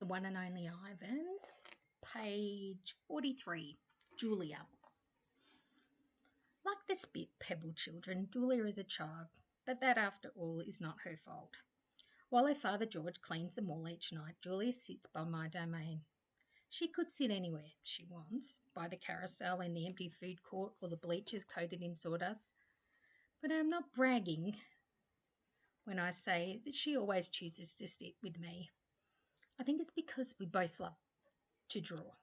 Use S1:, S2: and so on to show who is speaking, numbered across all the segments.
S1: The One and Only Ivan, page 43, Julia. Like the spit pebble children, Julia is a child, but that after all is not her fault. While her father George cleans them all each night, Julia sits by my domain. She could sit anywhere she wants, by the carousel in the empty food court or the bleachers coated in sawdust. But I am not bragging when I say that she always chooses to sit with me. I think it's because we both love to draw.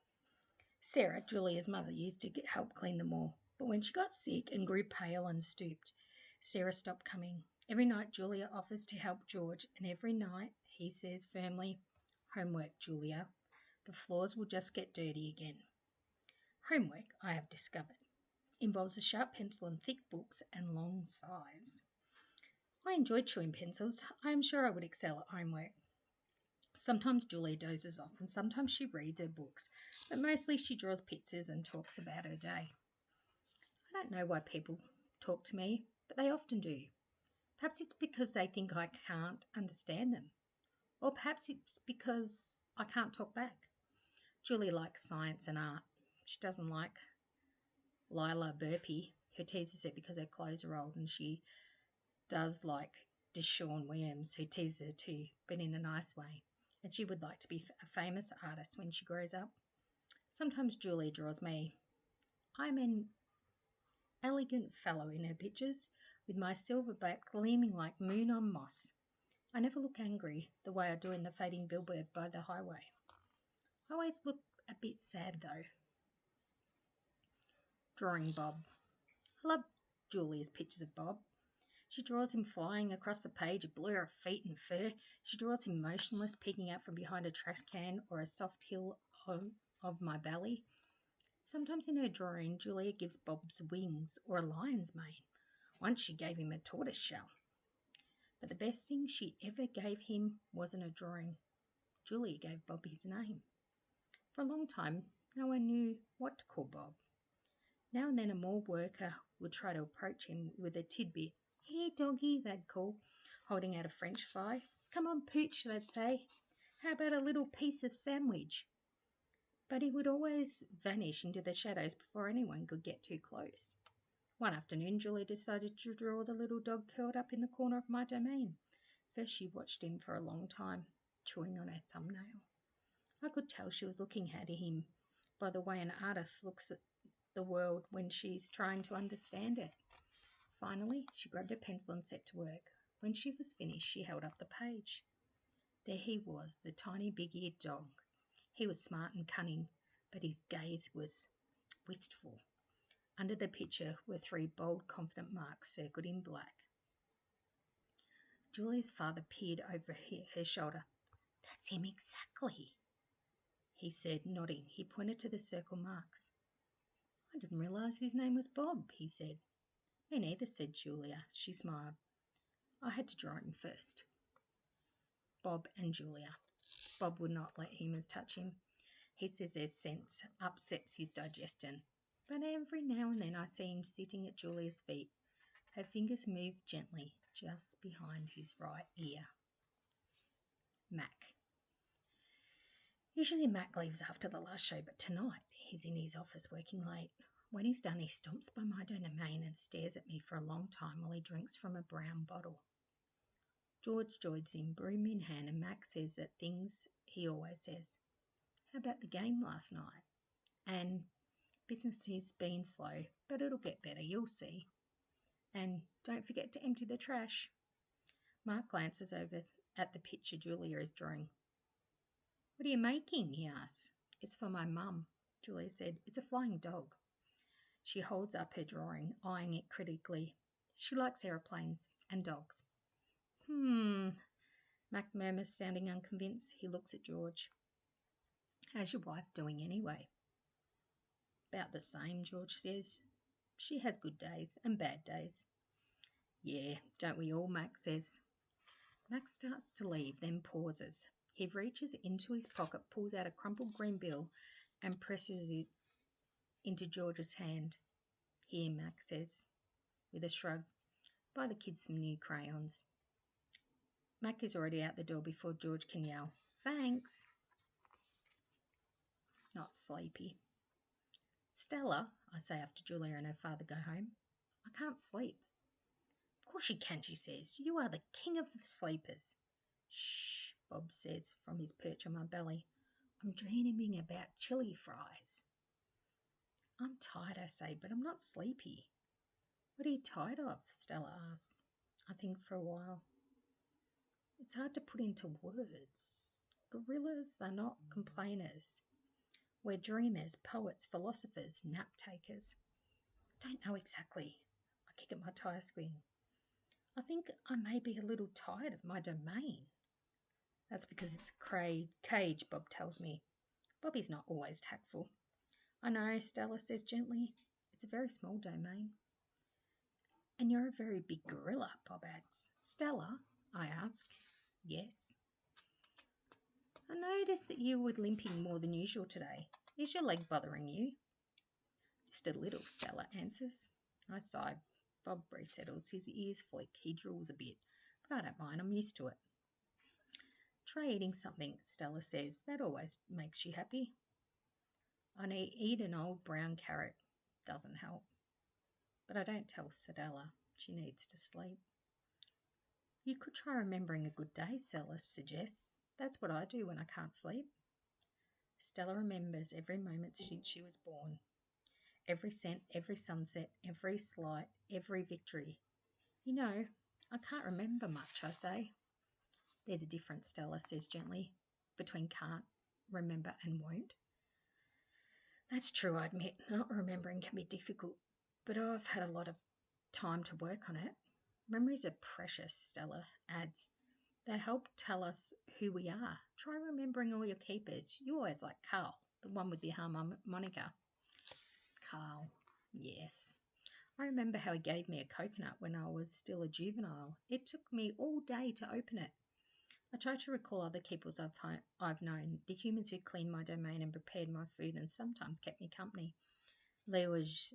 S1: Sarah, Julia's mother, used to help clean them all, but when she got sick and grew pale and stooped, Sarah stopped coming. Every night Julia offers to help George, and every night he says firmly, "Homework, Julia. The floors will just get dirty again." Homework, I have discovered, involves a sharp pencil and thick books and long sighs. I enjoy chewing pencils. I am sure I would excel at homework. Sometimes Julia dozes off and sometimes she reads her books, but mostly she draws pictures and talks about her day. I don't know why people talk to me, but they often do. Perhaps it's because they think I can't understand them, or perhaps it's because I can't talk back. Julia likes science and art. She doesn't like Lila Burpee, who teases her because her clothes are old, and she does like Deshawn Williams, who teases her too, but in a nice way. And she would like to be a famous artist when she grows up. Sometimes Julia draws me. I'm an elegant fellow in her pictures, with my silver back gleaming like moon on moss. I never look angry the way I do in the fading billboard by the highway. I always look a bit sad though. Drawing Bob. I love Julia's pictures of Bob. She draws him flying across the page, a blur of feet and fur. She draws him motionless, peeking out from behind a trash can or a soft hill of my belly. Sometimes in her drawing, Julia gives Bob's wings or a lion's mane. Once she gave him a tortoise shell. But the best thing she ever gave him wasn't a drawing. Julia gave Bob his name. For a long time, no one knew what to call Bob. Now and then a mall worker would try to approach him with a tidbit. "Here, doggy," they'd call, holding out a French fry. "Come on, Pooch," they'd say. "How about a little piece of sandwich?" But he would always vanish into the shadows before anyone could get too close. One afternoon, Julia decided to draw the little dog curled up in the corner of my domain. First, she watched him for a long time, chewing on her thumbnail. I could tell she was looking at him by the way an artist looks at the world when she's trying to understand it. Finally, she grabbed her pencil and set to work. When she was finished, she held up the page. There he was, the tiny big-eared dog. He was smart and cunning, but his gaze was wistful. Under the picture were 3 bold, confident marks circled in black. Julie's father peered over her shoulder. "That's him exactly," he said, nodding. He pointed to the circle marks. "I didn't realise his name was Bob," he said. "Me neither," said Julia. She smiled. "I had to draw him first." Bob and Julia. Bob would not let humans touch him. He says their scent upsets his digestion. But every now and then I see him sitting at Julia's feet. Her fingers move gently just behind his right ear. Mac. Usually Mac leaves after the last show, but tonight he's in his office working late. When he's done, he stomps by my domain and stares at me for a long time while he drinks from a brown bottle. George joins him, broom in hand, and Mac says that things he always says. "How about the game last night?" And "Business has been slow, but it'll get better, you'll see." And "Don't forget to empty the trash." Mark glances over at the picture Julia is drawing. "What are you making?" he asks. "It's for my mum," Julia said. "It's a flying dog." She holds up her drawing, eyeing it critically. She likes aeroplanes and dogs. Mac murmurs, sounding unconvinced. He looks at George. "How's your wife doing anyway?" "About the same," George says. "She has good days and bad days." "Yeah, don't we all?" Mac says. Mac starts to leave, then pauses. He reaches into his pocket, pulls out a crumpled green bill and presses it into George's hand. "Here," Mac says, with a shrug. "Buy the kids some new crayons." Mac is already out the door before George can yell, "Thanks." not sleepy. Stella, I say after Julia and her father go home, I can't sleep. Of course you can, she says. You are the king of the sleepers. Shh, Bob says from his perch on my belly. I'm dreaming about chili fries. I'm tired, I say, but I'm not sleepy. What are you tired of? Stella asks. I think for a while. It's hard to put into words. Gorillas are not complainers. We're dreamers, poets, philosophers, nap takers. I don't know exactly. I kick at my tire swing. I think I may be a little tired of my domain. That's because it's a cage, Bob tells me. Bobby's not always tactful. I know, Stella says gently. It's a very small domain. And you're a very big gorilla, Bob adds. Stella, I ask. Yes. I noticed that you were limping more than usual today. Is your leg bothering you? Just a little, Stella answers. I sigh. Bob resettles. His ears flick. He drools a bit. But I don't mind. I'm used to it. Try eating something, Stella says. That always makes you happy. I eat an old brown carrot. Doesn't help. But I don't tell Stella. She needs to sleep. You could try remembering a good day, Stella suggests. That's what I do when I can't sleep. Stella remembers every moment since she was born. Every scent, every sunset, every slight, every victory. You know, I can't remember much, I say. There's a difference, Stella says gently, between can't remember and won't. That's true, I admit. Not remembering can be difficult, but I've had a lot of time to work on it. Memories are precious, Stella adds. They help tell us who we are. Try remembering all your keepers. You always like Carl, the one with the harmonica. Carl, yes. I remember how he gave me a coconut when I was still a juvenile. It took me all day to open it. I tried to recall other keepers I've known, the humans who cleaned my domain and prepared my food and sometimes kept me company. There was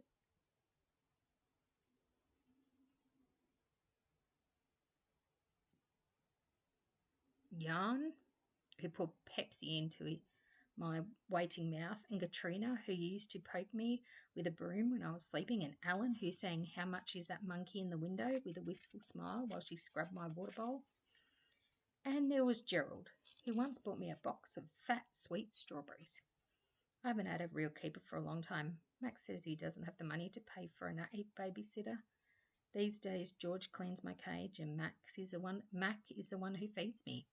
S1: Jan, who put Pepsi into my waiting mouth, and Katrina, who used to poke me with a broom when I was sleeping, and Alan, who sang How Much Is That Monkey in the Window with a wistful smile while she scrubbed my water bowl. And there was Gerald, who once bought me a box of fat, sweet strawberries. I haven't had a real keeper for a long time. Max says he doesn't have the money to pay for an babysitter. These days, George cleans my cage, and Mac is the one who feeds me.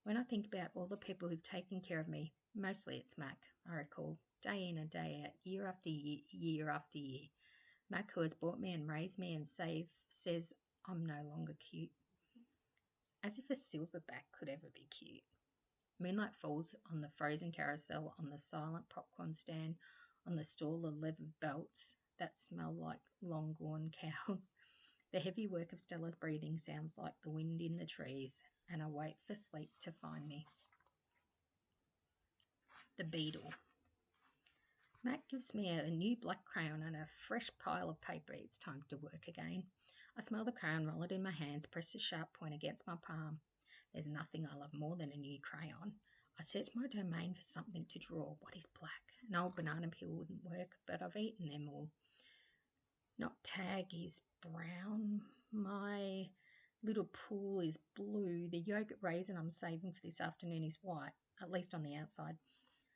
S1: When I think about all the people who've taken care of me, mostly it's Mac, I recall, day in and day out, year after year, year after year. Mac, who has bought me and raised me and says I'm no longer cute. As if a silverback could ever be cute. Moonlight falls on the frozen carousel, on the silent popcorn stand, on the stall of leather belts that smell like long-gone cows. The heavy work of Stella's breathing sounds like the wind in the trees, and I wait for sleep to find me. The Beetle. Matt gives me a new black crayon and a fresh pile of paper. It's time to work again. I smell the crayon, roll it in my hands, press the sharp point against my palm. There's nothing I love more than a new crayon. I search my domain for something to draw. What is black? An old banana peel wouldn't work, but I've eaten them all. Not tag is brown. My little pool is blue. The yogurt raisin I'm saving for this afternoon is white, at least on the outside.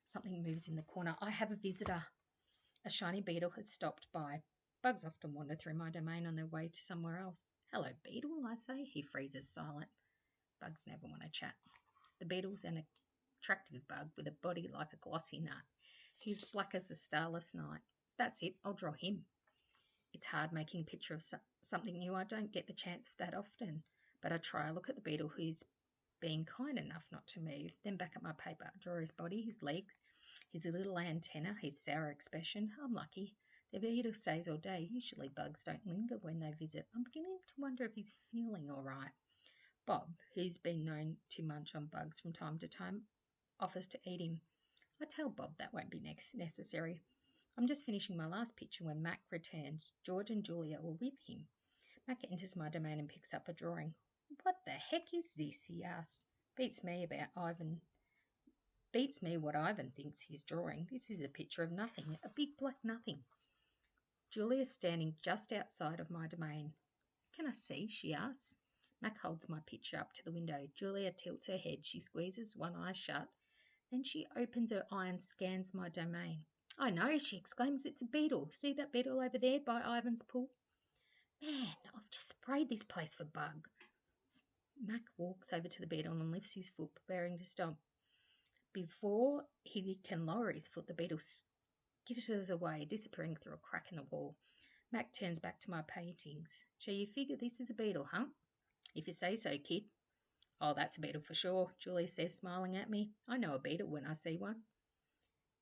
S1: Something moves in the corner. I have a visitor. A shiny beetle has stopped by. Bugs often wander through my domain on their way to somewhere else. Hello, beetle, I say. He freezes silent. Bugs never want to chat. The beetle's an attractive bug with a body like a glossy nut. He's black as the starless night. That's it. I'll draw him. It's hard making a picture of something new. I don't get the chance that often. But I try. I look at the beetle who's being kind enough not to move, then back at my paper. I draw his body, his legs, his little antenna, his sour expression. I'm lucky. The beetle stays all day. Usually bugs don't linger when they visit. I'm beginning to wonder if he's feeling all right. Bob, who's been known to munch on bugs from time to time, offers to eat him. I tell Bob that won't be necessary. I'm just finishing my last picture when Mac returns. George and Julia were with him. Mac enters my domain and picks up a drawing. What the heck is this? He asks. Beats me about Ivan Beats me what Ivan thinks he's drawing. This is a picture of nothing, a big black nothing. Julia's standing just outside of my domain. Can I see? She asks. Mac holds my picture up to the window. Julia tilts her head. She squeezes one eye shut. Then she opens her eye and scans my domain. I know, she exclaims, it's a beetle. See that beetle over there by Ivan's pool? Man, I've just sprayed this place for bugs. Mac walks over to the beetle and lifts his foot, preparing to stomp. Before he can lower his foot, the beetle skitters away, disappearing through a crack in the wall. Mac turns back to my paintings. So you figure this is a beetle, huh? If you say so, kid. Oh, that's a beetle for sure, Julie says, smiling at me. I know a beetle when I see one.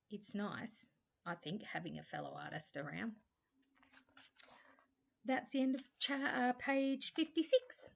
S1: It's nice, I think, having a fellow artist around. That's the end of page 56.